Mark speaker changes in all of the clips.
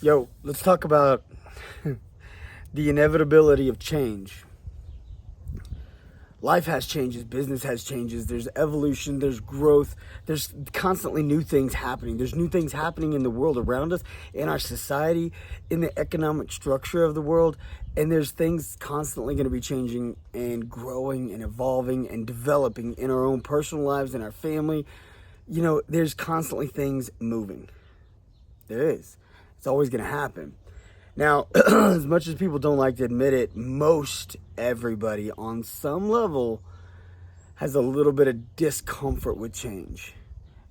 Speaker 1: Yo, let's talk about the inevitability of change. Life has changes, business has changes, there's evolution, there's growth, there's constantly new things happening. There's new things happening in the world around us, in our society, in the economic structure of the world, and there's things constantly going to be changing and growing and evolving and developing in our own personal lives, in our family. There's constantly things moving. There is. It's always going to happen. Now, as much as people don't like to admit it, most everybody on some level has a little bit of discomfort with change.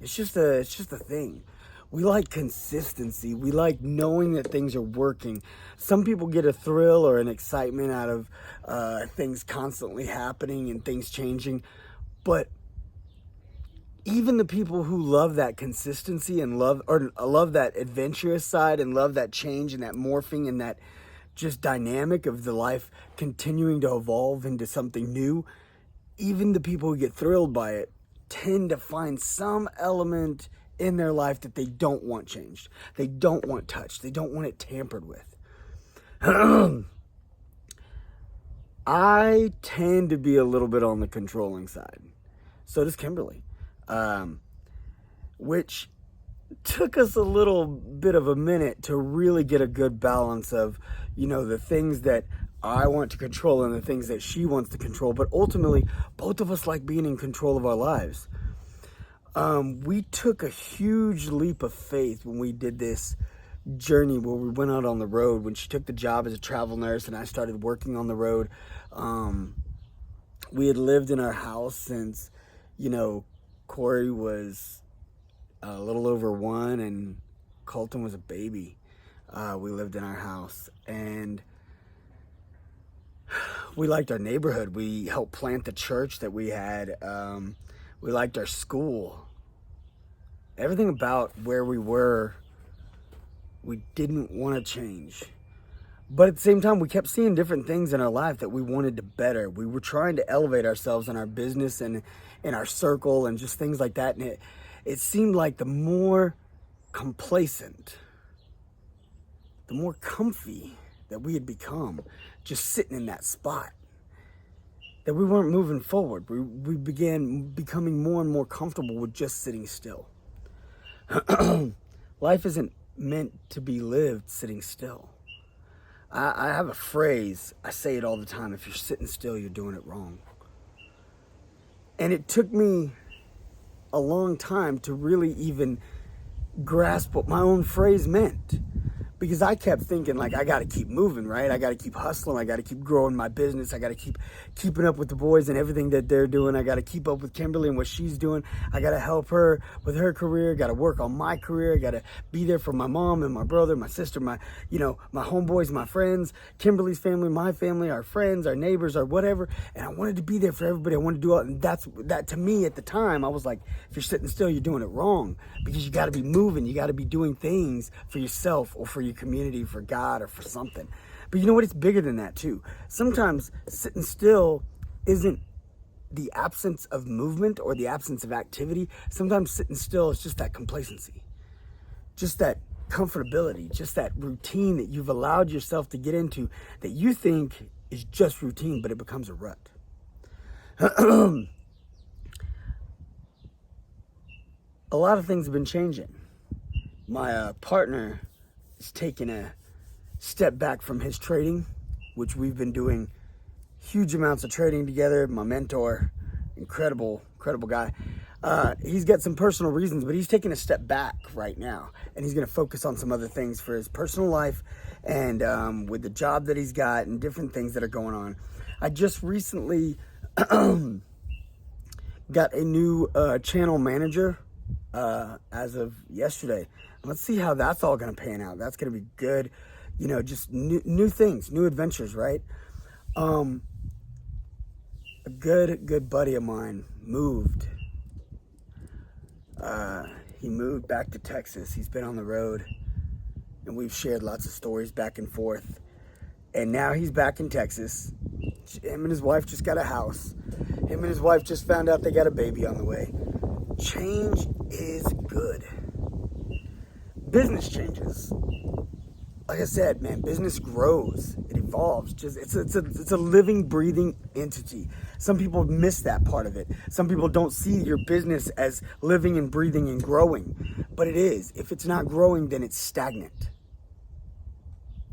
Speaker 1: It's just a thing. We like consistency. We like knowing that things are working. Some people get a thrill or an excitement out of things constantly happening and things changing. But even the people who love that consistency and love that adventurous side and love that change and that morphing and that just dynamic of the life continuing to evolve into something new, even the people who get thrilled by it tend to find some element in their life that they don't want changed. They don't want touched. They don't want it tampered with. I tend to be a little bit on the controlling side. So does Kimberly. Which took us a little bit of a minute to really get a good balance of, the things that I want to control and the things that she wants to control. But ultimately, both of us like being in control of our lives. We took a huge leap of faith when we did this journey where we went out on the road, when she took the job as a travel nurse and I started working on the road. We had lived in our house since, Corey was a little over 1 and Colton was a baby. We lived in our house and we liked our neighborhood. We helped plant the church that we had. We liked our school. Everything about where we were, we didn't want to change. But at the same time, we kept seeing different things in our life that we wanted to better. We were trying to elevate ourselves in our business and in our circle and just things like that. And it seemed like the more complacent, the more comfy that we had become just sitting in that spot, that we weren't moving forward. We began becoming more and more comfortable with just sitting still. Life isn't meant to be lived sitting still. I have a phrase, I say it all the time: if you're sitting still, you're doing it wrong. And it took me a long time to really even grasp what my own phrase meant. Because I kept thinking, I got to keep moving, right? I got to keep hustling. I got to keep growing my business. I got to keep keeping up with the boys and everything that they're doing. I got to keep up with Kimberly and what she's doing. I got to help her with her career. Got to work on my career. Got to be there for my mom and my brother, my sister, my homeboys, my friends, Kimberly's family, my family, our friends, our neighbors, or whatever. And I wanted to be there for everybody. I wanted to do it. And that to me at the time, I was like, if you're sitting still, you're doing it wrong, because you got to be moving. You got to be doing things for yourself or for your community, for God, or for something. But you know what? It's bigger than that too. Sometimes sitting still isn't the absence of movement or the absence of activity. Sometimes sitting still is just that complacency, just that comfortability, just that routine that you've allowed yourself to get into that you think is just routine, but it becomes a rut. A lot of things have been changing. My partner is taking a step back from his trading, which we've been doing huge amounts of trading together. My mentor, incredible guy. He's got some personal reasons, but he's taking a step back right now, and he's going to focus on some other things for his personal life and with the job that he's got and different things that are going on. I just recently got a new channel manager as of yesterday. Let's see how that's all going to pan out. That's going to be good. Just new things, new adventures, right? A good buddy of mine moved. He moved back to Texas. He's been on the road, and we've shared lots of stories back and forth. And now he's back in Texas. Him and his wife just got a house. Him and his wife just found out they got a baby on the way. Change is good. Business changes. like I said, man, business grows, it evolves. Just it's a living, breathing entity. Some people miss that part of it. Some people don't see your business as living and breathing and growing, but it is. If it's not growing, then it's stagnant.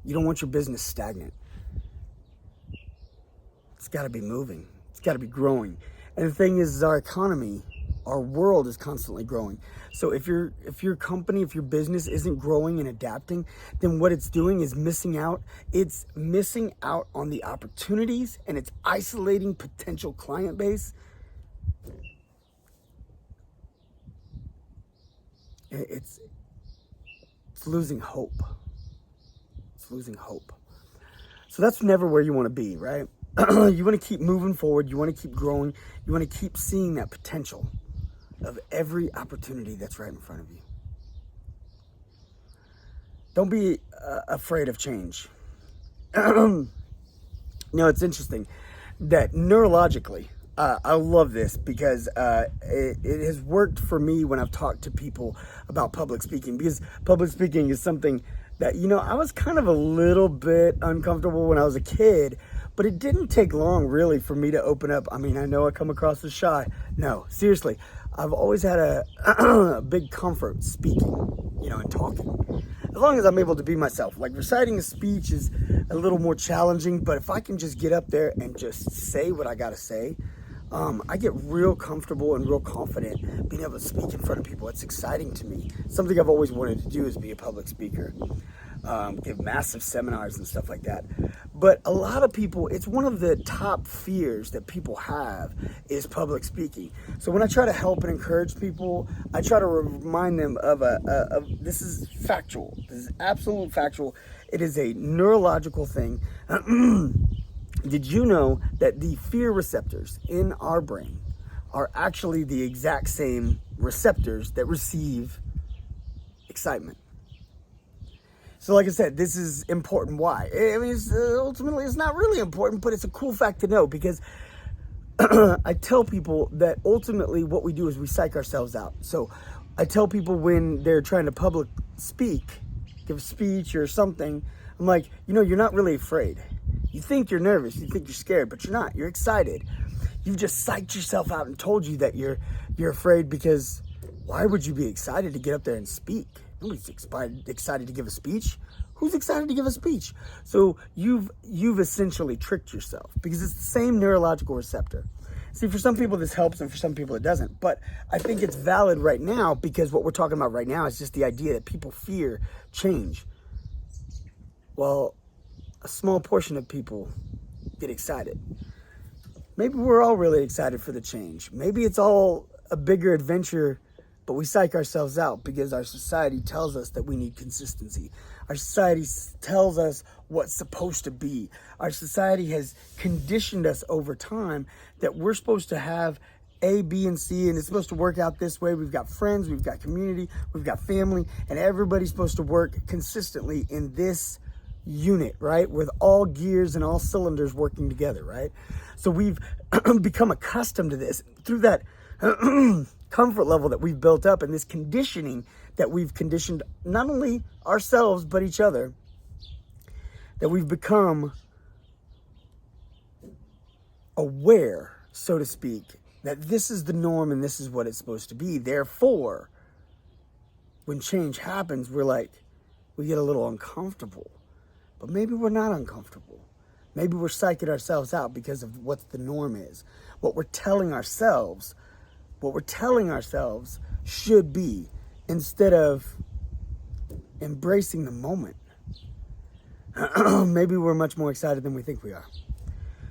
Speaker 1: You don't want your business stagnant. It's got to be moving. It's got to be growing. And the thing is our economy, our world is constantly growing. So if your company, if your business isn't growing and adapting, then what it's doing is missing out. It's missing out on the opportunities, and it's isolating potential client base. It's losing hope. It's losing hope. So that's never where you want to be, right? You want to keep moving forward. You want to keep growing. You want to keep seeing that potential of every opportunity that's right in front of you. Don't be afraid of change. It's interesting that neurologically, I love this because it has worked for me when I've talked to people about public speaking, because public speaking is something that, I was kind of a little bit uncomfortable when I was a kid, but it didn't take long really for me to open up. I mean, I know I come across as shy. No, seriously, I've always had a big comfort speaking, and talking. As long as I'm able to be myself. Like reciting a speech is a little more challenging, but if I can just get up there and just say what I gotta say, I get real comfortable and real confident being able to speak in front of people. It's exciting to me. Something I've always wanted to do is be a public speaker, give massive seminars and stuff like that. But a lot of people, it's one of the top fears that people have is public speaking. So when I try to help and encourage people, I try to remind them of this is factual. This is absolute factual. It is a neurological thing. Did you know that the fear receptors in our brain are actually the exact same receptors that receive excitement? So like I said, this is important. Why? I mean, ultimately, it's not really important, but it's a cool fact to know, because I tell people that ultimately what we do is we psych ourselves out. So I tell people when they're trying to public speak, give a speech or something, I'm like, you're not really afraid. You think you're nervous, you think you're scared, but you're not. You're excited. You've just psyched yourself out and told you that you're afraid, because why would you be excited to get up there and speak? Nobody's excited to give a speech. Who's excited to give a speech? So you've essentially tricked yourself, because it's the same neurological receptor. See, for some people this helps and for some people it doesn't. But I think it's valid right now, because what we're talking about right now is just the idea that people fear change. Well, a small portion of people get excited. Maybe we're all really excited for the change. Maybe it's all a bigger adventure, but we psych ourselves out because our society tells us that we need consistency. Our society tells us what's supposed to be. Our society has conditioned us over time that we're supposed to have A, B, and C, and it's supposed to work out this way. We've got friends, we've got community, we've got family, and everybody's supposed to work consistently in this unit, right? With all gears and all cylinders working together, right? So we've become accustomed to this through that comfort level that we've built up, and this conditioning that we've conditioned not only ourselves but each other, that we've become aware, so to speak, that this is the norm and this is what it's supposed to be. Therefore, when change happens, we get a little uncomfortable. But maybe we're not uncomfortable. Maybe we're psyching ourselves out because of what the norm is. What we're telling ourselves should be, instead of embracing the moment. Maybe we're much more excited than we think we are.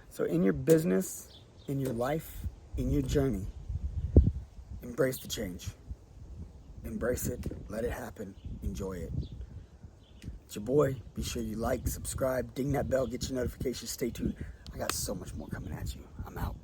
Speaker 1: So in your business, in your life, in your journey, embrace the change. Embrace it, let it happen, enjoy it. It's your boy. Be sure you like, subscribe, ding that bell, get your notifications, stay tuned. I got so much more coming at you. I'm out.